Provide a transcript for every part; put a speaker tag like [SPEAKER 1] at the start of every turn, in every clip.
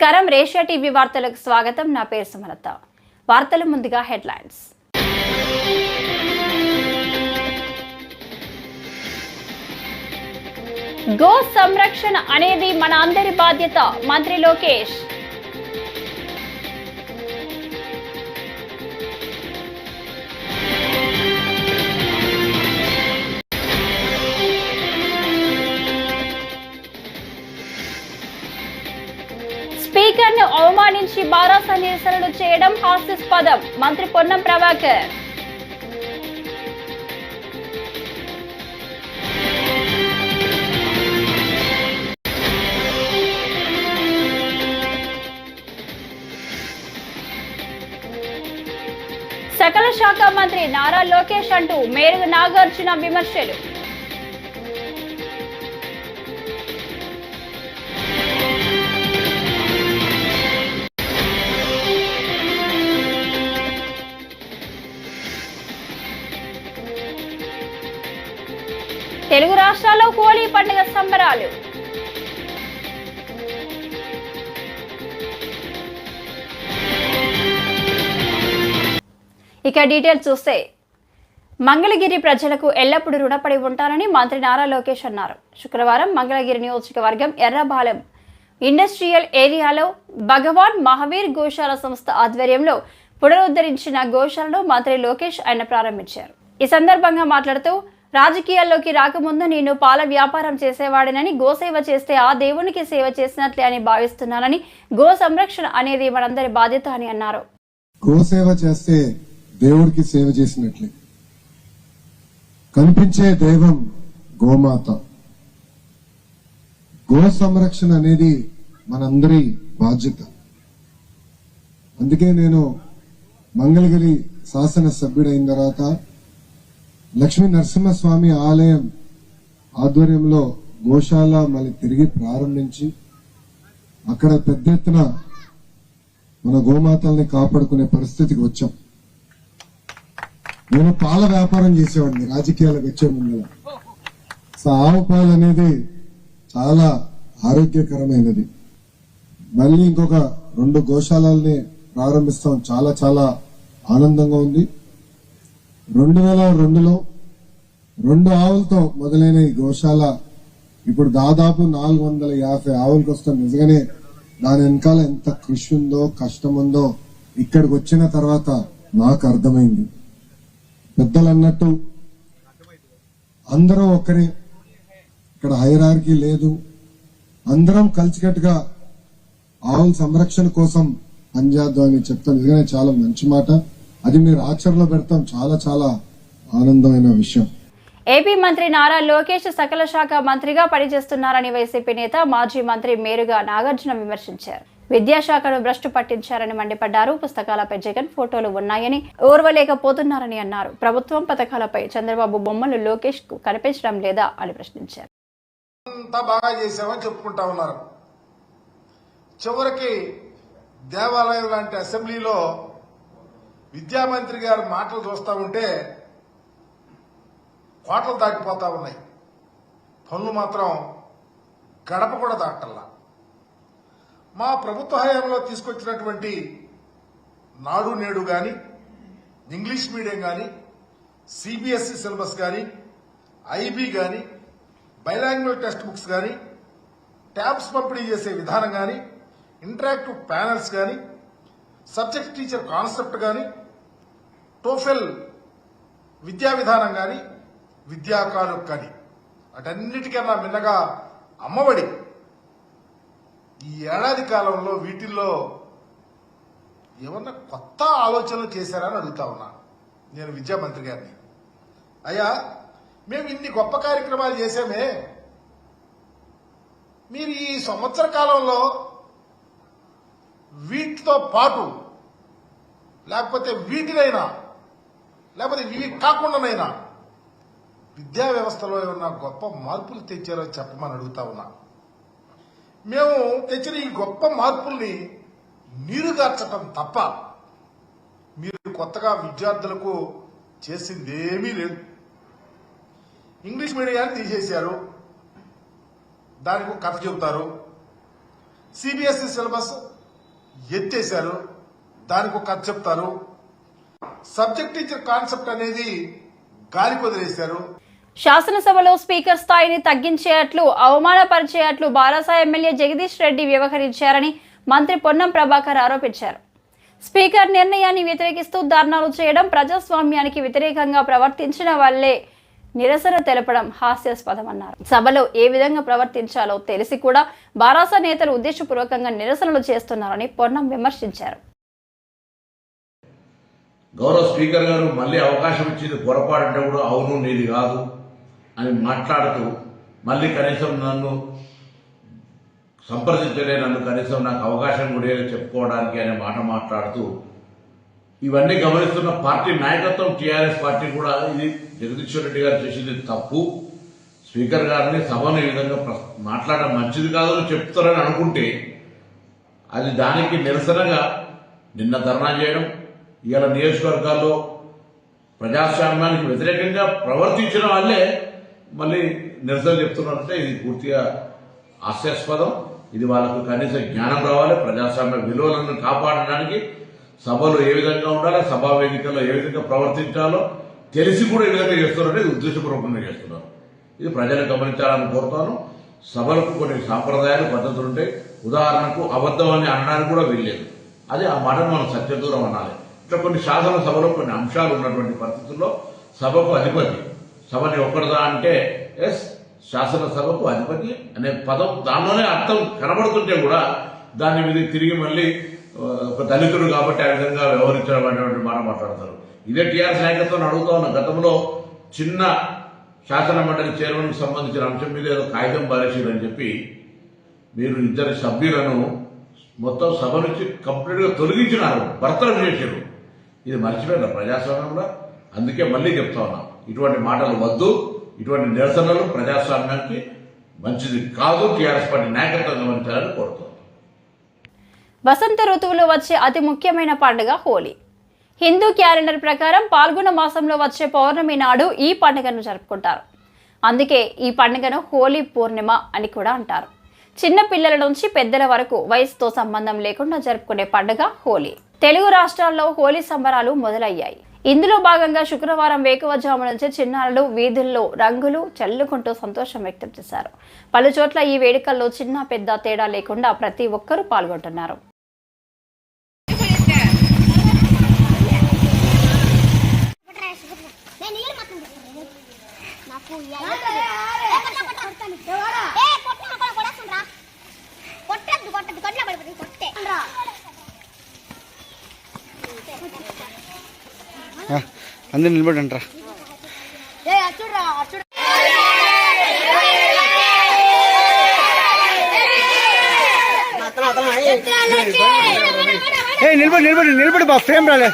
[SPEAKER 1] నమస్కారం రేషియా టీవీ వార్తలకు స్వాగతం. నా పేరు సుమలత. వార్తల ముందుగా హెడ్లైన్స్. గో సంరక్షణ అనేది మన అందరి బాధ్యత. మంత్రి లోకేష్. స్పీకర్ను అవమానించి బారాస నిరసనలు చేయడం హాస్యాస్పదం. మంత్రి పొన్నం ప్రభాకర్. సకల శాఖ మంత్రి నారా లోకేష్ అంటూ మేరుగు నాగార్జున విమర్శలు. తెలుగు రాష్ట్రాల్లో హోలీ పండుగ సంబరాలు. ఇక డీటెయిల్స్ చూస్తే, మంగళగిరి ప్రజలకు ఎల్లప్పుడూ రుణపడి ఉంటారని మంత్రి నారా లోకేష్ అన్నారు. శుక్రవారం మంగళగిరి నియోజకవర్గం ఎర్రబాలెం ఇండస్ట్రియల్ ఏరియాలో భగవాన్ మహావీర్ గోశాల సంస్థ ఆధ్వర్యంలో పునరుద్ధరించిన గోశాలను మంత్రి లోకేష్ ఆయన ప్రారంభించారు. ఈ సందర్భంగా మాట్లాడుతూ, రాజకీయాల్లోకి రాకముందు నేను పాల వ్యాపారం చేసేవాడినని, గోసేవ చేస్తే ఆ దేవునికి సేవ చేసినట్లే అని భావిస్తున్నానని, గో సంరక్షణ అనేది మనందరి బాధ్యత అని అన్నారు.
[SPEAKER 2] గోసేవ చేస్తే దేవుడికి సేవ చేసినట్లే. కనిపించే దైవం గోమాత. గో సంరక్షణ అనేది మనందరి బాధ్యత. అందుకే నేను మంగళగిరి శాసనసభ్యుడైన తర్వాత లక్ష్మీ నరసింహస్వామి ఆలయం ఆధ్వర్యంలో గోశాల మళ్ళీ తిరిగి ప్రారంభించి అక్కడ పెద్ద ఎత్తున మన గోమాతల్ని కాపాడుకునే పరిస్థితికి వచ్చాం. నేను పాల వ్యాపారం చేసేవాడిని రాజకీయాలకు వచ్చే ముందు. ఆవు పాలు అనేది చాలా ఆరోగ్యకరమైనది. మళ్ళీ ఇంకొక 2 గోశాలని ప్రారంభిస్తాం. చాలా చాలా ఆనందంగా ఉంది. 2002లో 2 ఆవులతో మొదలైన ఈ గోశాల ఇప్పుడు దాదాపు 450 ఆవులకు వస్తాం. నిజంగానే దాని వెనకాల ఎంత కృషి ఉందో, కష్టం ఉందో ఇక్కడికి వచ్చిన తర్వాత నాకు అర్థమైంది. పెద్దలు అన్నట్టు అందరూ ఒకరే, ఇక్కడ హైరార్కీ లేదు. అందరం కలిసికట్టుగా ఆవుల సంరక్షణ కోసం పనిచేద్దాం అని చెప్తాను. నిజంగానే చాలా మంచి మాట. అది మీరు ఆచరణలో పెడతాం. చాలా చాలా ఆనందమైన విషయం.
[SPEAKER 1] ఏపీ మంత్రి నారా లోకేష్ సకల శాఖ మంత్రిగా పనిచేస్తున్నారని వైసీపీ నేత మాజీ మంత్రి మేరుగా నాగార్జున విమర్శించారు. విద్యాశాఖను భ్రష్టు పట్టించారని మండిపడ్డారు. పుస్తకాలపై జగన్ ఫోటోలు ఉన్నాయని ఓర్వలేకపోతున్నారని అన్నారు. ప్రభుత్వం పథకాలపై చంద్రబాబు బొమ్మలు లోకేష్ కు కనిపించడం లేదా అని ప్రశ్నించారు.
[SPEAKER 3] బాగా చేశామని చెప్పుకుంటా ఉన్నారు. చివరికి దేవాలయం లాంటి అసెంబ్లీలో విద్యామంత్రి గారి మాటలు చూస్తా ఉంటే కోటలు దాటిపోతా ఉన్నాయి. పనులు మాత్రం గడప కూడా దాటల్లా. మా ప్రభుత్వ హయాంలో తీసుకొచ్చినటువంటి నాడు నేడు గాని, ఇంగ్లీష్ మీడియం గాని, సిబిఎస్ఈ సిలబస్ గాని, ఐబీ గాని, బైలాంగ్వేజ్ టెక్స్ట్ బుక్స్ గాని, ట్యాబ్స్ పంపిణీ చేసే విధానం గాని, ఇంటరాక్టివ్ ప్యానల్స్ గాని, సబ్జెక్ట్ టీచర్ కాన్సెప్ట్ గాని, టోఫెల్ విద్యా విధానం గాని, విద్యాకాలు కానీ, అటన్నిటికన్నా మిన్నగా అమ్మఒడి ఈ ఏడాది కాలంలో వీటిల్లో ఏమన్నా కొత్త ఆలోచనలు చేశారని అడుగుతా ఉన్నా నేను విద్యామంత్రి గారిని. అయ్యా, మేము ఇన్ని గొప్ప కార్యక్రమాలు చేశామే, మీరు ఈ సంవత్సర కాలంలో వీటితో పాటు లేకపోతే వీటినైనా లేకపోతే ఇవి కాకుండానైనా విద్యా వ్యవస్థలో ఏమన్నా గొప్ప మార్పులు తెచ్చారో చెప్పమని అడుగుతా ఉన్నా. మేము తెచ్చిన ఈ గొప్ప మార్పుల్ని నీరుగార్చటం తప్ప మీరు కొత్తగా విద్యార్థులకు చేసిందేమీ లేదు. ఇంగ్లీష్ మీడియాన్ని తీసేశారు, దానికి కథ చెబుతారు. సిబిఎస్ఈ సిలబస్ ఎత్తేశారు. దానికి ఒక కథ చెప్తారు. సబ్జెక్ట్ టీచర్ కాన్సెప్ట్ అనేది గాలికి వదిలేశారు.
[SPEAKER 1] శాసనసభలో స్పీకర్ స్థాయిని తగ్గించేట్లు, అవమానపరిచేట్లు బారాస ఎమ్మెల్యే జగదీష్ రెడ్డి వ్యవహరించారని మంత్రి పొన్నం ప్రభాకర్ ఆరోపించారు. స్పీకర్ నిర్ణయాన్ని వ్యతిరేకిస్తూ ధర్నాలు చేయడం, ప్రజాస్వామ్యానికి వ్యతిరేకంగా ప్రవర్తించిన వల్లే నిరసన తెలపడం హాస్యాస్పదమన్నారు. సభలో ఏ విధంగా ప్రవర్తించాలో తెలిసి కూడా బారాస నేతలు ఉద్దేశపూర్వకంగా నిరసనలు చేస్తున్నారని పొన్నం విమర్శించారు.
[SPEAKER 4] గౌరవ స్పీకర్ గారు మళ్ళీ అవకాశం ఇచ్చింది పొరపాటు కూడా అవును నీది కాదు అని మాట్లాడుతూ మళ్ళీ కనీసం నన్ను సంప్రదించలే, నన్ను కనీసం నాకు అవకాశం కూడా చెప్పుకోవడానికి అనే మాట మాట్లాడుతూ ఇవన్నీ గమనిస్తున్న పార్టీ నాయకత్వం టీఆర్ఎస్ పార్టీ కూడా ఇది జగదీశ్వర్ రెడ్డి గారు చేసింది తప్పు, స్పీకర్ గారిని సభను ఈ విధంగా మాట్లాడడం మంచిది కాదు అని చెప్తారని అనుకుంటే అది దానికి నిరసనగా నిన్న ధర్నా చేయడం, ఇవాళ నియోజకవర్గాల్లో ప్రజాస్వామ్యానికి వ్యతిరేకంగా ప్రవర్తించిన వాళ్ళే మళ్ళీ నిరసన చెప్తున్నారంటే ఇది పూర్తిగా హాస్యాస్పదం. ఇది వాళ్ళకు కనీస జ్ఞానం రావాలి. ప్రజాస్వామ్య విలువలను కాపాడడానికి సభలో ఏ విధంగా ఉండాలి, సభా వేదికల్లో ఏ విధంగా ప్రవర్తించాలో తెలిసి కూడా ఈ విధంగా చేస్తున్నారంటే ఇది ఉద్దేశపూర్వకంగా చేస్తున్నారు. ఇది ప్రజలు గమనించాలని కోరుతాను. సభలకు కొన్ని సాంప్రదాయాలు పద్ధతులు ఉంటాయి. ఉదాహరణకు అబద్ధం అని అనడానికి కూడా వీల్లేదు. అది ఆ మాటను మనం సత్యదూరం అనాలి. ఇట్లా కొన్ని శాసనసభలో కొన్ని అంశాలు ఉన్నటువంటి పరిస్థితుల్లో సభకు అధిపతి, సభని ఒక్కడదా అంటే ఎస్ శాసనసభకు అధిపతి అనే పదం దానిలోనే అర్థం కనబడుతుంటే కూడా దాని మీద తిరిగి మళ్ళీ ఒక దళితుడు కాబట్టి ఆ విధంగా వ్యవహరించడం అనేటువంటి మాట మాట్లాడతారు. ఇదే టీఆర్ఎస్ నాయకత్వాన్ని అడుగుతా ఉన్న గతంలో చిన్న శాసన మండలి చైర్మన్కి సంబంధించిన అంశం మీద ఏదో కాగితం పారేసారని చెప్పి మీరు ఇద్దరు సభ్యులను మొత్తం సభ నుంచి కంప్లీట్గా తొలగించినారు, బర్తరఫ్ చేశారు. ఇది మర్చిపోయిన ప్రజాస్వామ్యంలో. అందుకే మళ్ళీ చెప్తా ఉన్నాం, ఇటువంటి మాటలు వద్దు, ఇటువంటి నిరసనలు ప్రజాస్వామ్యానికి మంచిది కాదు. టీఆర్ఎస్ పార్టీ నాయకత్వం గమనించాలని కోరుతున్నాం.
[SPEAKER 1] వసంత ఋతువులో వచ్చే అతి ముఖ్యమైన పండుగ హోలీ. హిందూ క్యాలెండర్ ప్రకారం పాల్గొన మాసంలో వచ్చే పౌర్ణమి నాడు ఈ పండుగను జరుపుకుంటారు. అందుకే ఈ పండుగను హోలీ పూర్ణిమ అని కూడా అంటారు. చిన్న పిల్లల నుంచి పెద్దల వరకు వయసుతో సంబంధం లేకుండా జరుపుకునే పండుగ హోలీ. తెలుగు రాష్ట్రాల్లో హోలీ సంబరాలు మొదలయ్యాయి. ఇందులో భాగంగా శుక్రవారం వేకువజాము నుంచి చిన్నారులు వీధుల్లో రంగులు చల్లుకుంటూ సంతోషం వ్యక్తం చేశారు. పలు చోట్ల ఈ వేడుకల్లో చిన్న పెద్ద తేడా లేకుండా ప్రతి ఒక్కరూ పాల్గొంటున్నారు.
[SPEAKER 5] అందరు నిలబడంట్రా. నిలబడి బా, ఫ్రేమ్ రాలే.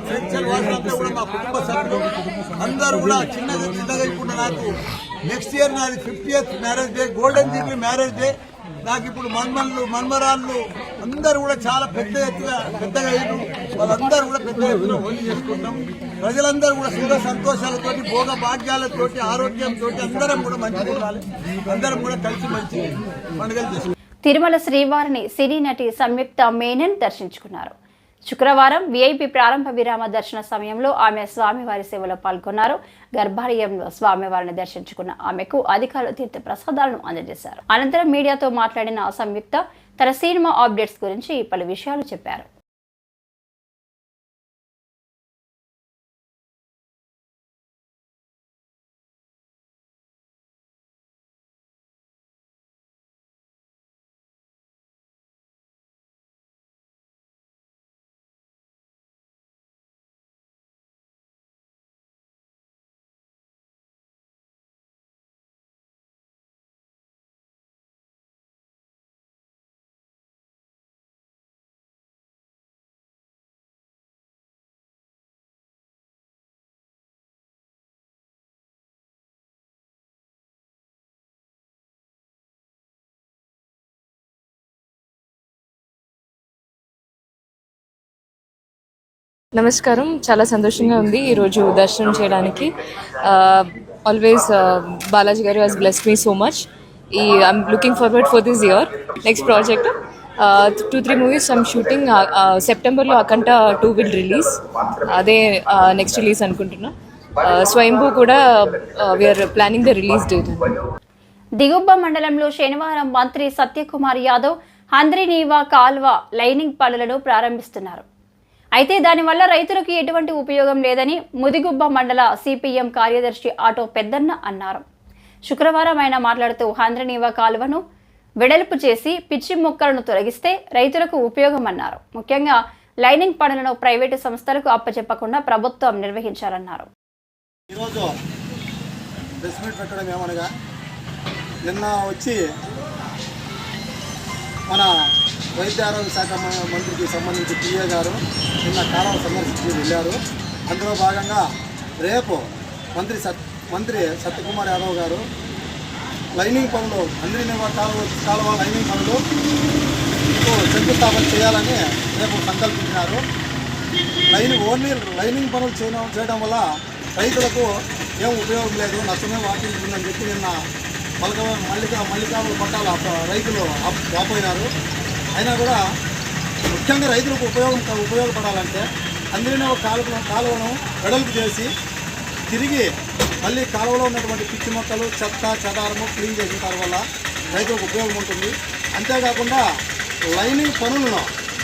[SPEAKER 6] ఫ్రెండ్స్ వాళ్ళంతా కూడా మా కుటుంబ సభ్యులు అందరూ కూడా చిన్నగా ఇప్పుడు నాకు నెక్స్ట్ ఇయర్ నాది 50th marriage day, golden Jubilee marriage day. నాకు ఇప్పుడు మన్మరాళ్ళు అందరూ కూడా చాలా పెద్దగా అయ్యారు. వాళ్ళందరూ కూడా పెద్ద ఎత్తున హోలీ చేసుకుంటాం. ప్రజలందరూ కూడా సుఖ సంతోషాలతోటి, భోగ భాగ్యాలతోటి, ఆరోగ్యంతో అందరం కూడా మంచిగా ఉండాలి. అందరం కూడా కలిసి మంచి పండుగలు చేసుకుంటాం.
[SPEAKER 1] తిరుమల శ్రీవారిని సినీ నటి సంయుక్త మేనన్ దర్శించుకున్నారు. శుక్రవారం వీఐపీ ప్రారంభ విరామ దర్శన సమయంలో ఆమె స్వామివారి సేవలో పాల్గొన్నారు. గర్భాలయంలో స్వామివారిని దర్శించుకున్న ఆమెకు అధికారులు తీర్థ ప్రసాదాలను అందజేశారు. అనంతరం మీడియాతో మాట్లాడిన సంయుక్త తన సినిమా అప్డేట్స్ గురించి పలు విషయాలు చెప్పారు.
[SPEAKER 7] నమస్కారం. చాలా సంతోషంగా ఉంది ఈరోజు దర్శనం చేయడానికి. ఆల్వేస్ బాలాజీ గారు has blessed me so much. I'm looking forward for this year. Next project 2-3 movies I'm shooting. సెప్టెంబర్లో అకంట 2 విల్ రిలీజ్. అదే నెక్స్ట్ రిలీజ్ అనుకుంటున్నా. స్వయంభూ కూడా we are planning the release date.
[SPEAKER 1] దిగుబ్బ మండలంలో శనివారం మంత్రి సత్యకుమార్ యాదవ్ హంద్రీనీవా కాల్వ లైనింగ్ పనులను ప్రారంభిస్తున్నారు. అయితే దానివల్ల రైతులకు ఎటువంటి ఉపయోగం లేదని ముదిగుబ్బ మండల సిపిఎం కార్యదర్శి ఆటో పెద్దన్న అన్నారు. శుక్రవారం ఆయన మాట్లాడుతూ హంద్రీనీవా కాలువను వెడల్పు చేసి పిచ్చి మొక్కలను తొలగిస్తే రైతులకు ఉపయోగం అన్నారు. ముఖ్యంగా లైనింగ్ పనులను ప్రైవేటు సంస్థలకు అప్పచెప్పకుండా ప్రభుత్వం నిర్వహించాలన్నారు.
[SPEAKER 6] ఈరోజు ప్రెస్ మీట్ పెట్టడం ఏమనగా, నిన్న వచ్చి మన వైద్య ఆరోగ్య శాఖ మంత్రికి సంబంధించి పిఏ గారు నిన్న కాలువ సందర్శించి వెళ్ళారు. అందులో భాగంగా రేపు మంత్రి సత్యకుమార్ యాదవ్ గారు లైనింగ్ పనులు హంద్రీనీవా కాలువ లైనింగ్ పనులు శంకుస్థాపన చేయాలని రేపు సంకల్పించినారు. ఓన్లీ లైనింగ్ పనులు చేయడం వల్ల రైతులకు ఏం ఉపయోగం లేదు, నష్టమే వాటిల్తుందని చెప్పి నిన్న మల్లికావుల పట్టాల రైతులు వాపోయినారు. అయినా కూడా ముఖ్యంగా రైతులకు ఉపయోగపడాలంటే హంద్రీనీవా కాలువను వెడల్పు చేసి తిరిగి మళ్ళీ కాలువలో ఉన్నటువంటి పిచ్చి మొక్కలు, చెత్త చెదారము క్లీన్ చేసిన తర్వాత రైతులకు ఉపయోగం ఉంటుంది. అంతేకాకుండా లైనింగ్ పనులను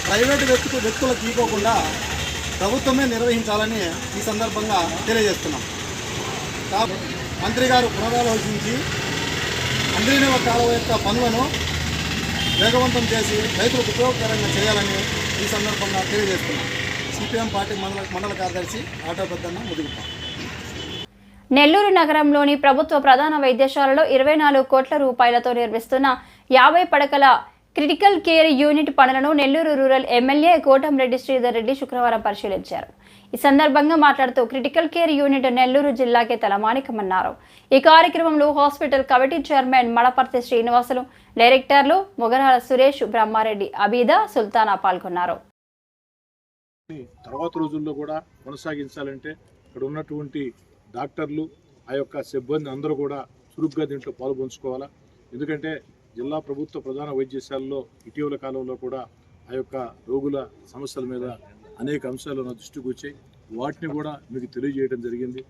[SPEAKER 6] ప్రైవేటు వ్యక్తులకు ఇవ్వకుండా ప్రభుత్వమే నిర్వహించాలని ఈ సందర్భంగా తెలియజేస్తున్నాం. మంత్రి గారు పునరాలోచించి హంద్రీనీవా కాలువ యొక్క పనులను వేగవంతం చేసి రైతులకు ఉపయోగకరంగా చేయాలని ఈ సందర్భంగా తెలియజేస్తున్నాం. సిపిఎం పార్టీ మండల కార్యదర్శి ఆటో పెద్దన్న ముదిగుప్ప.
[SPEAKER 1] నెల్లూరు నగరంలోని ప్రభుత్వ ప్రధాన వైద్యశాలలో 24 కోట్ల రూపాయలతో నిర్మిస్తున్న 50 పడకల క్రిటికల్ కేర్ యూనిట్ పనులను నెల్లూరు రూరల్ ఎమ్మెల్యే కోటంరెడ్డి శ్రీధర్ రెడ్డి శుక్రవారం పరిశీలించారు. ఈ సందర్భంగా మాట్లాడుతూ క్రిటికల్ కేర్ యూనిట్ నెల్లూరు జిల్లాకే తలమానికమన్నారు. ఈ కార్యక్రమంలో hospital committee chairman Madaparthi Srinivasulu, డైరెక్టర్లు మొగరాల సురేష్, బ్రహ్మారెడ్డి, అబీదా, సుల్తానా పాల్గొన్నారు.
[SPEAKER 8] తర్వాత రోజుల్లో కూడా కొనసాగించాలంటే ఇక్కడ ఉన్నటువంటి డాక్టర్లు, ఆ యొక్క సిబ్బంది అందరూ కూడా చురుగ్గా దీంట్లో పాల్పంచుకోవాలా. ఎందుకంటే జిల్లా ప్రభుత్వ ప్రధాన వైద్యశాలలో ఇటీవల కాలంలో కూడా ఆ యొక్క రోగుల సమస్యల మీద అనేక అంశాలు నా దృష్టికి వచ్చాయి. వాటిని కూడా మీకు తెలియజేయడం జరిగింది.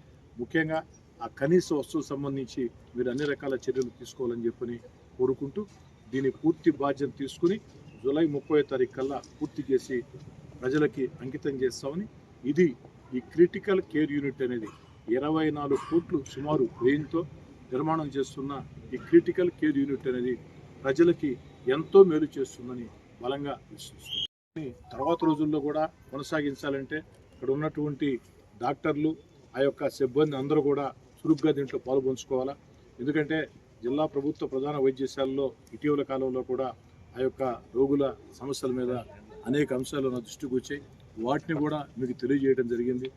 [SPEAKER 8] ముఖ్యంగా ఆ కనీస వస్తువులకు సంబంధించి మీరు అన్ని రకాల చర్యలు తీసుకోవాలని చెప్పని కోరుకుంటూ దీని పూర్తి బాధ్యత తీసుకుని జూలై 30వ తారీఖు కల్లా పూర్తి చేసి ప్రజలకి అంకితం చేస్తామని, ఇది ఈ క్రిటికల్ కేర్ యూనిట్ అనేది 24 కోట్లు సుమారు వ్యయంతో నిర్మాణం చేస్తున్న ఈ క్రిటికల్ కేర్ యూనిట్ అనేది ప్రజలకి ఎంతో మేలు చేస్తుందని బలంగా విశ్వసిస్తుంది. తర్వాత రోజుల్లో కూడా కొనసాగించాలంటే ఇక్కడ ఉన్నటువంటి డాక్టర్లు, ఆ యొక్క సిబ్బంది అందరూ కూడా చురుగ్గా దీంట్లో పాల్పంచుకోవాలా. ఎందుకంటే జిల్లా ప్రభుత్వ ప్రధాన వైద్యశాలలో ఇటీవల కాలంలో కూడా ఆ యొక్క రోగుల సమస్యల మీద అనేక అంశాలు నా దృష్టికి వచ్చాయి. వాటిని కూడా మీకు తెలియజేయడం జరిగింది.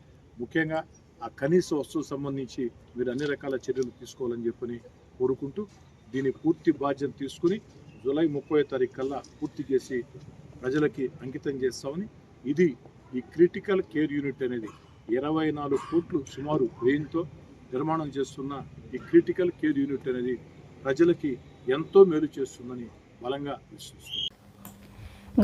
[SPEAKER 8] ముఖ్యంగా ఆ కనీస వస్తువులకు సంబంధించి మీరు అన్ని రకాల చర్యలు తీసుకోవాలని చెప్పని కోరుకుంటూ దీని పూర్తి బాధ్యత తీసుకుని జూలై 30వ తారీఖు కల్లా పూర్తి చేసి ప్రజలకి అంకితం చేస్తామని, ఇది ఈ క్రిటికల్ కేర్ యూనిట్ అనేది 24 కోట్లు సుమారు వ్యయంతో నిర్మాణం చేస్తున్న ఈ క్రిటికల్ కేర్ యూనిట్ అనేది ప్రజలకి ఎంతో మేలు చేస్తుందని బలంగా విశ్వసిస్తున్నాను.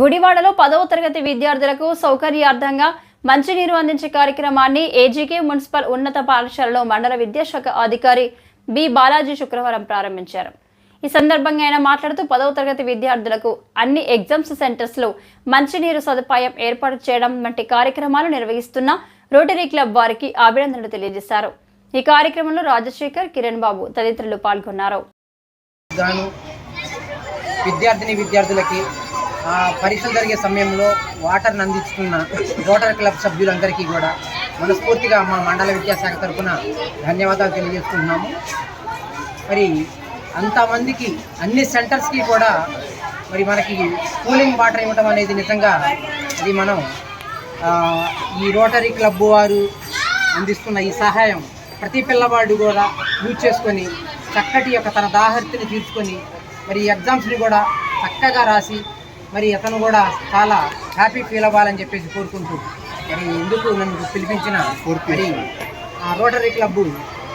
[SPEAKER 1] గుడివాడలో 10వ తరగతి విద్యార్థులకు సౌకర్యార్థంగా మంచినీరు అందించే కార్యక్రమాన్ని ఏజీకే మున్సిపల్ ఉన్నత పాఠశాలలో మండల విద్యాశాఖ అధికారి బి బాలాజీ శుక్రవారం ప్రారంభించారు. ఈ సందర్భంగా ఆయన మాట్లాడుతూ 10వ తరగతి విద్యార్థులకు అన్ని ఎగ్జామ్స్ సెంటర్స్లో మంచినీరు సదుపాయం ఏర్పాటు చేయడం వంటి కార్యక్రమాలు నిర్వహిస్తున్న రోటరీ క్లబ్ వారికి అభినందనలు తెలియజేశారు. ఈ కార్యక్రమంలో రాజశేఖర్, కిరణ్ బాబు తదితరులు పాల్గొన్నారు.
[SPEAKER 9] విద్యార్థులకి పరీక్షలు జరిగే సమయంలో వాటర్ని అందిస్తున్న రోటరీ క్లబ్ సభ్యులందరికీ కూడా మనస్ఫూర్తిగా మా మండల విద్యాశాఖ తరఫున ధన్యవాదాలు తెలియజేసుకుంటున్నాము. మరి అంతమందికి అన్ని సెంటర్స్కి కూడా మరి మనకి కూలింగ్ వాటర్ ఇవ్వడం అనేది నిజంగా అది మనం ఈ రోటరీ క్లబ్ వారు అందిస్తున్న ఈ సహాయం ప్రతి పిల్లవాడు కూడా యూజ్ చేసుకొని చక్కటి యొక్క తన దాహర్తిని తీర్చుకొని మరి ఎగ్జామ్స్ని కూడా చక్కగా రాసి మరి అతను కూడా చాలా హ్యాపీ ఫీల్ అవ్వాలని చెప్పేసి కోరుకుంటూ మరి ఎందుకు నన్ను పిలిపించిన మరి రోటరీ క్లబ్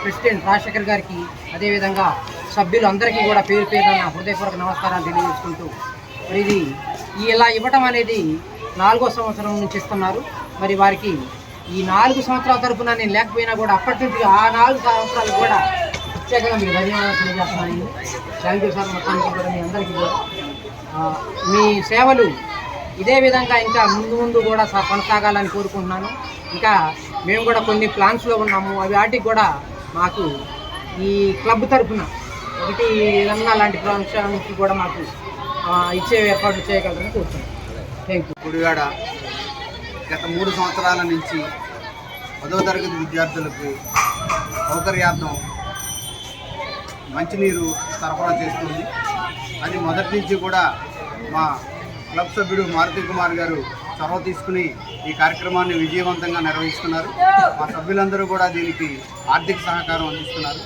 [SPEAKER 9] ప్రెసిడెంట్ రాజశేఖర్ గారికి, అదేవిధంగా సభ్యులు అందరికీ కూడా పేరు పేరున హృదయపూర్వక నమస్కారాలు తెలియజేసుకుంటూ మరి ఇది ఇలా ఇవ్వటం అనేది 4వ సంవత్సరం నుంచి ఇస్తున్నారు. మరి వారికి ఈ 4 సంవత్సరాల తరఫున నేను లేకపోయినా కూడా అప్పటి నుంచి ఆ 4 సంవత్సరాలు కూడా ప్రత్యేకంగా మీకు ధన్యవాదాలు తెలియజేస్తున్నాను. Thank you sir. మొత్తానికి కూడా మీ అందరికీ కూడా మీ సేవలు ఇదే విధంగా ఇంకా ముందు కూడా కొనసాగాలని కోరుకుంటున్నాను. ఇంకా మేము కూడా కొన్ని ప్లాన్స్లో ఉన్నాము. అవి వాటికి కూడా మాకు ఈ క్లబ్ తరఫున ఒకటి ఏదన్నా లాంటి ఫంక్షన్కి కూడా మాకు ఇచ్చే ఏర్పాట్లు చేయగలరని కోరుతున్నాను. Thank you.
[SPEAKER 10] గుడివాడ గత 3 సంవత్సరాల నుంచి 10వ తరగతి విద్యార్థులకు సౌకర్యార్థం మంచినీరు సరఫరా చేస్తుంది. అది మొదటి నుంచి కూడా మా క్లబ్ సభ్యుడు మారుతి కుమార్ గారు చొరవ తీసుకుని ఈ కార్యక్రమాన్ని విజయవంతంగా నిర్వహిస్తున్నారు. మా సభ్యులందరూ కూడా దీనికి ఆర్థిక సహకారం అందిస్తున్నారు.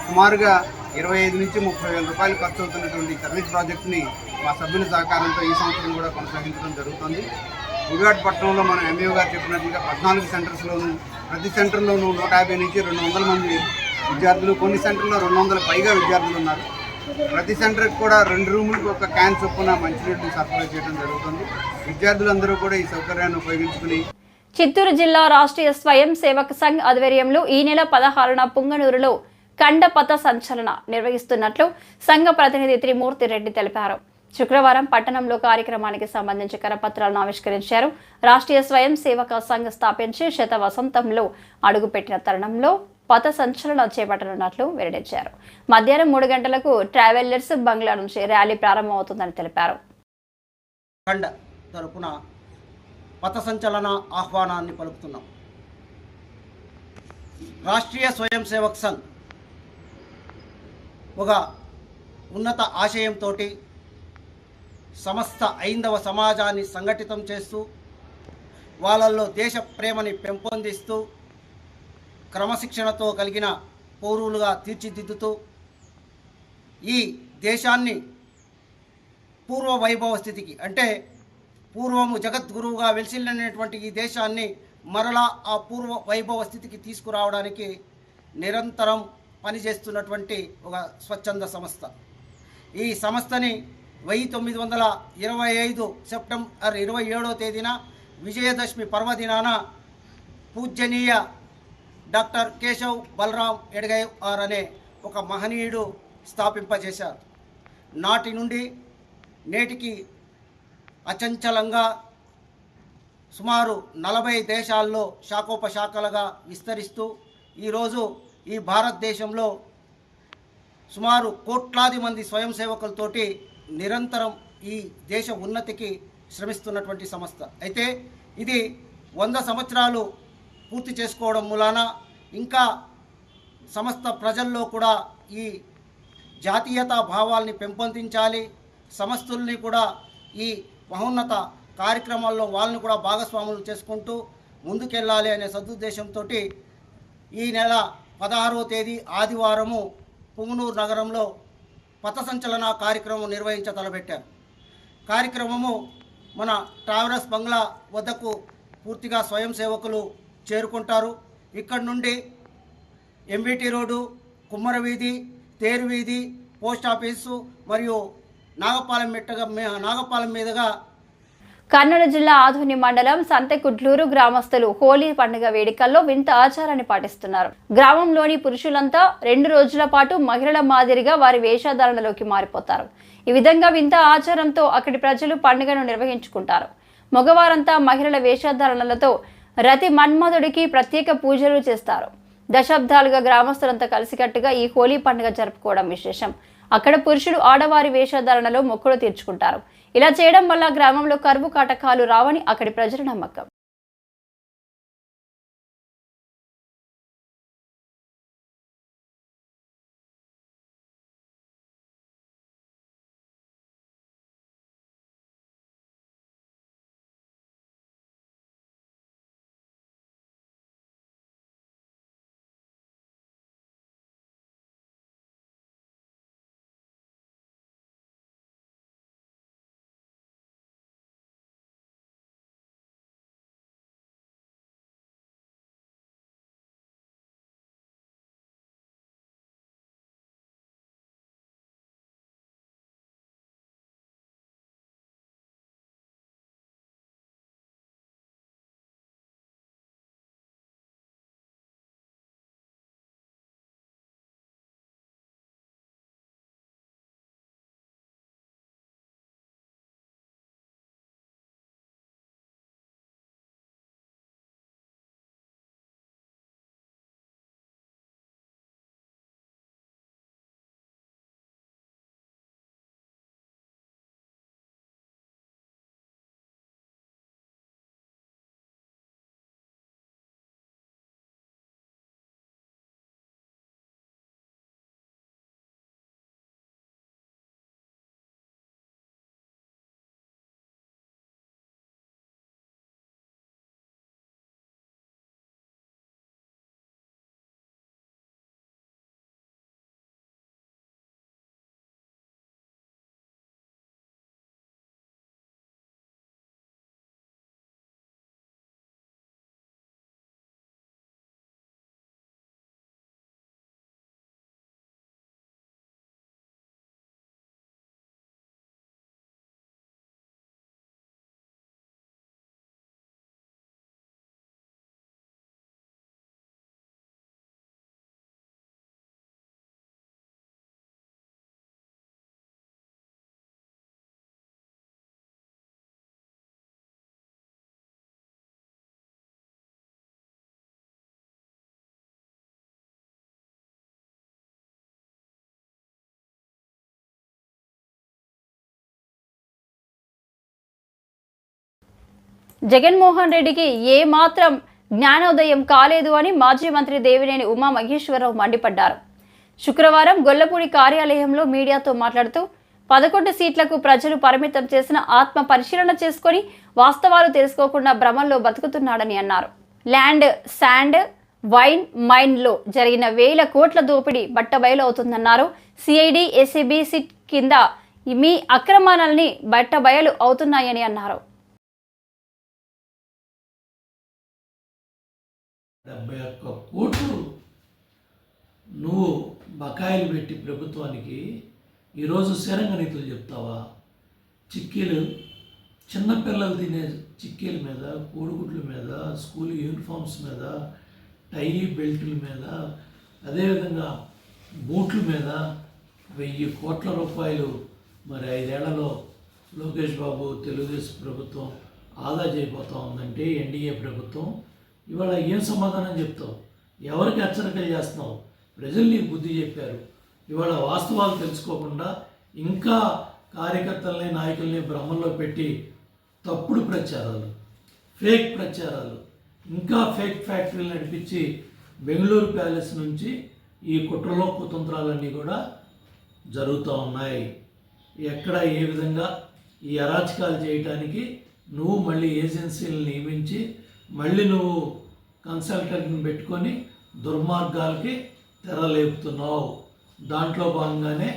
[SPEAKER 10] సుమారుగా 25 నుంచి 30 వేల రూపాయలు ఖర్చు అవుతున్నటువంటి సర్వీస్ ప్రాజెక్టుని మా సభ్యుల సహకారంతో ఈ సంవత్సరం కూడా కొనసాగించడం జరుగుతుంది. గుడివాడ పట్టణంలో మనం ఎంఈఓ గారు చెప్పినట్లుగా 14 సెంటర్స్లోనూ ప్రతి సెంటర్లోనూ 150 నుంచి 200 మంది విద్యార్థులు, కొన్ని సెంటర్లో 200 పైగా విద్యార్థులు ఉన్నారు. ప్రతి సెంటర్కి కూడా 2 రూములకు ఒక క్యాన్ చొప్పున మంచినీటిని సరఫరా చేయడం జరుగుతుంది. విద్యార్థులందరూ కూడా ఈ సౌకర్యాన్ని ఉపయోగించుకుని
[SPEAKER 1] చిత్తూరు జిల్లా రాష్ట్రీయ స్వయం సేవక్ సంఘ్ ఆధ్వర్యంలో ఈ నెల 16న పుంగనూరులో ఖండ పథ సంచలన నిర్వహిస్తున్నట్లు సంఘ ప్రతినిధి త్రిమూర్తి రెడ్డి తెలిపారు. శుక్రవారం పట్టణంలో కార్యక్రమానికి సంబంధించి కరపత్రాలను ఆవిష్కరించారు. రాష్ట్రీయ స్వయం సేవక సంఘ్ స్థాపించి శత వసంతంలో అడుగుపెట్టిన తరుణంలో పథ సంచలన చేపట్టనున్నట్లు వెల్లడించారు. మధ్యాహ్నం 3 గంటలకు ట్రావెలర్స్ బంగ్లా నుంచి ర్యాలీ ప్రారంభమవుతుందని తెలిపారు.
[SPEAKER 9] ఖండ తరపున పథ సంచలన ఆహ్వానాన్ని పలుకుతున్నాం. రాష్ట్రీయ స్వయం సేవక్ సంఘ్ ఒక ఉన్నత ఆశయంతో సమస్త ఐందవ సమాజాన్ని సంఘటితం చేస్తూ వాళ్ళల్లో దేశ ప్రేమని పెంపొందిస్తూ క్రమశిక్షణతో కలిగిన పౌరులుగా తీర్చిదిద్దుతూ ఈ దేశాన్ని పూర్వ వైభవ స్థితికి, అంటే పూర్వము జగద్గురువుగా వెలిసిల్లినటువంటి ఈ దేశాన్ని మరలా ఆ పూర్వ వైభవ స్థితికి తీసుకురావడానికి నిరంతరం పనిచేస్తున్నటువంటి ఒక స్వచ్ఛంద సంస్థ. ఈ సంస్థని 1925 సెప్టెంబర్ 27వ తేదీన విజయదశమి పర్వదినాన పూజ్యనీయ డాక్టర్ కేశవ్ బలరాం ఎడగయ్యర్ అనే ఒక మహనీయుడు స్థాపింపజేశారు. నాటి నుండి నేటికి అచంచలంగా సుమారు 40 దేశాల్లో శాఖోపశాఖలుగా విస్తరిస్తూ ఈరోజు ఈ భారతదేశంలో సుమారు కోట్లాది మంది స్వయం సేవకులతోటి నిరంతరం ఈ దేశ ఉన్నతికి శ్రమిస్తున్నటువంటి సంస్థ. అయితే ఇది 100 సంవత్సరాలు పూర్తి చేసుకోవడం మూలాన ఇంకా సమస్త ప్రజల్లో కూడా ఈ జాతీయతా భావాల్ని పెంపొందించాలి, సమస్తుల్ని కూడా ఈ మహోన్నత
[SPEAKER 10] కార్యక్రమాల్లో వాళ్ళని కూడా భాగస్వాములు చేసుకుంటూ ముందుకెళ్ళాలి అనే సదుద్దేశంతో ఈ నెల 16వ తేదీ ఆదివారము పుంగనూరు నగరంలో పథసంచలన కార్యక్రమం నిర్వహించ తలపెట్టారు. కార్యక్రమము మన ట్రావెలర్స్ బంగ్లా వద్దకు పూర్తిగా స్వయం సేవకులు చేరుకుంటారు. ఇక్కడి నుండి ఎంబీటీ రోడ్డు, కుమ్మర వీధి, తేరు వీధి, పోస్ట్ ఆఫీసు మరియు నాగపాలెం మీదుగా
[SPEAKER 1] కర్నూలు జిల్లా ఆధుని మండలం సంతెకుట్లూరు గ్రామస్తులు హోలీ పండుగ వేడుకల్లో వింత ఆచారాన్ని పాటిస్తున్నారు. గ్రామంలోని పురుషులంతా 2 రోజుల పాటు మహిళల మాదిరిగా వారి వేషధారణలోకి మారిపోతారు. ఈ విధంగా వింత ఆచారంతో అక్కడి ప్రజలు పండుగను నిర్వహించుకుంటారు. మగవారంతా మహిళల వేషధారణలతో రతి మన్మధుడికి ప్రత్యేక పూజలు చేస్తారు. దశాబ్దాలుగా గ్రామస్తులంతా కలిసికట్టుగా ఈ హోలీ పండుగ జరుపుకోవడం విశేషం. అక్కడ పురుషులు ఆడవారి వేషధారణలో మొక్కులు తీర్చుకుంటారు. ఇలా చేయడం వల్ల గ్రామంలో కరువు కాటకాలు రావని అక్కడి ప్రజల నమ్మకం. జగన్మోహన్ రెడ్డికి ఏ మాత్రం జ్ఞానోదయం కాలేదు అని మాజీ మంత్రి దేవినేని ఉమా మహేశ్వరరావు మండిపడ్డారు. శుక్రవారం గొల్లపూడి కార్యాలయంలో మీడియాతో మాట్లాడుతూ 11 సీట్లకు ప్రజలు పరిమితం చేసిన ఆత్మ పరిశీలన చేసుకొని వాస్తవాలు తెలుసుకోకుండా భ్రమంలో బతుకుతున్నాడని అన్నారు. ల్యాండ్, శాండ్, వైన్ మైన్లో జరిగిన వేల కోట్ల దోపిడీ బట్టబయలు అవుతుందన్నారు. సిఐడి, ఏసీబీ సిట్ కింద మీ అక్రమాలన్నీ బట్టబయలు అవుతున్నాయని అన్నారు.
[SPEAKER 11] 71 కోట్లు నువ్వు బకాయిలు పెట్టి ప్రభుత్వానికి ఈరోజు శరంగ నీతులు చెప్తావా? చిక్కీలు, చిన్నపిల్లలు తినే చిక్కీల మీద, కోడిగుడ్ల మీద, స్కూల్ యూనిఫామ్స్ మీద, టై బెల్టుల మీద, అదేవిధంగా బూట్ల మీద 1000 కోట్ల రూపాయలు మరి 5 ఏళ్లలో లోకేష్ బాబు తెలుగుదేశం ప్రభుత్వం ఆదా చేయబోతా ఉందంటే ఎన్డీఏ ప్రభుత్వం ఇవాళ ఏం సమాధానం చెప్తావు? ఎవరికి హెచ్చరికలు చేస్తున్నావు? ప్రజలు నీకు బుద్ధి చెప్పారు. ఇవాళ వాస్తవాలు తెలుసుకోకుండా ఇంకా కార్యకర్తల్ని, నాయకుల్ని భ్రమంలో పెట్టి తప్పుడు ప్రచారాలు, ఫేక్ ప్రచారాలు, ఇంకా ఫేక్ ఫ్యాక్టరీలు నడిపించి బెంగళూరు ప్యాలెస్ నుంచి ఈ కుట్రలో కుతంత్రాలన్నీ కూడా జరుగుతూ ఉన్నాయి. ఎక్కడ ఏ విధంగా ఈ అరాచకాలు చేయటానికి నువ్వు మళ్ళీ ఏజెన్సీలను నియమించి మళ్ళీ నువ్వు కన్సల్టెంట్ని పెట్టుకొని దుర్మార్గాలకి తెరలేపుతున్నావు. దాంట్లో భాగంగానే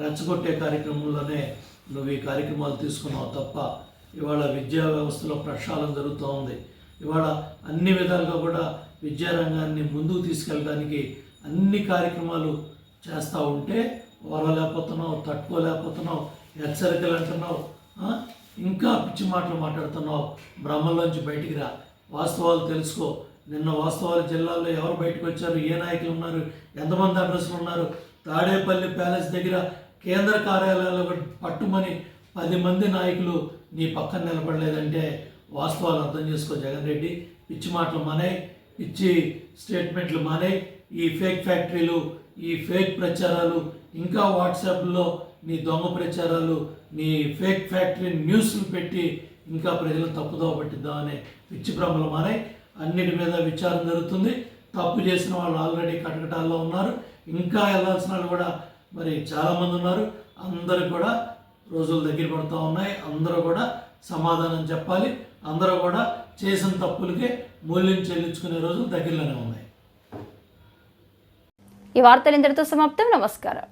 [SPEAKER 11] రెచ్చగొట్టే కార్యక్రమంలోనే నువ్వు ఈ కార్యక్రమాలు తీసుకున్నావు తప్ప ఇవాళ విద్యా వ్యవస్థలో ప్రక్షాళన జరుగుతూ ఉంది. ఇవాళ అన్ని విధాలుగా కూడా విద్యారంగాన్ని ముందుకు తీసుకెళ్ళడానికి అన్ని కార్యక్రమాలు చేస్తూ ఉంటే వరలేకపోతున్నావు, తట్టుకోలేకపోతున్నావు, హెచ్చరికలు అంటున్నావు, ఇంకా పిచ్చి మాటలు మాట్లాడుతున్నావు. భ్రమంలోంచి బయటికి రా, వాస్తవాలు తెలుసుకో. నిన్న వాస్తవాలు జిల్లాలో ఎవరు బయటకు వచ్చారు, ఏ నాయకులు ఉన్నారు, ఎంతమంది అడ్రస్లు ఉన్నారు, తాడేపల్లి ప్యాలెస్ దగ్గర కేంద్ర కార్యాలయాల్లో పట్టుమని 10 మంది నాయకులు నీ పక్కన నిలబడలేదంటే వాస్తవాలు అర్థం చేసుకో. జగన్ రెడ్డి, పిచ్చి మాటలు మానే, పిచ్చి స్టేట్మెంట్లు మానే, ఈ ఫేక్ ఫ్యాక్టరీలు, ఈ ఫేక్ ప్రచారాలు, ఇంకా వాట్సాప్లో నీ దొంగ ప్రచారాలు, నీ ఫేక్ ఫ్యాక్టరీ న్యూస్లు పెట్టి ఇంకా ప్రజలను తప్పుదోవ పట్టిద్దామనే పిచ్చి భ్రమలు మానే. అన్నిటి మీద విచారణ జరుగుతుంది. తప్పు చేసిన వాళ్ళు ఆల్రెడీ కటకటాల్లో ఉన్నారు, ఇంకా వెళ్ళాల్సిన వాళ్ళు కూడా మరి చాలామంది ఉన్నారు. అందరూ కూడా రోజులు దగ్గర పడుతూ ఉన్నాయి. అందరూ కూడా సమాధానం చెప్పాలి. అందరూ కూడా చేసిన తప్పులకే మూల్యం చెల్లించుకునే రోజులు దగ్గరలోనే ఉన్నాయి.
[SPEAKER 1] ఈ వార్తలు ఇంతటితో సమాప్తం. నమస్కారం.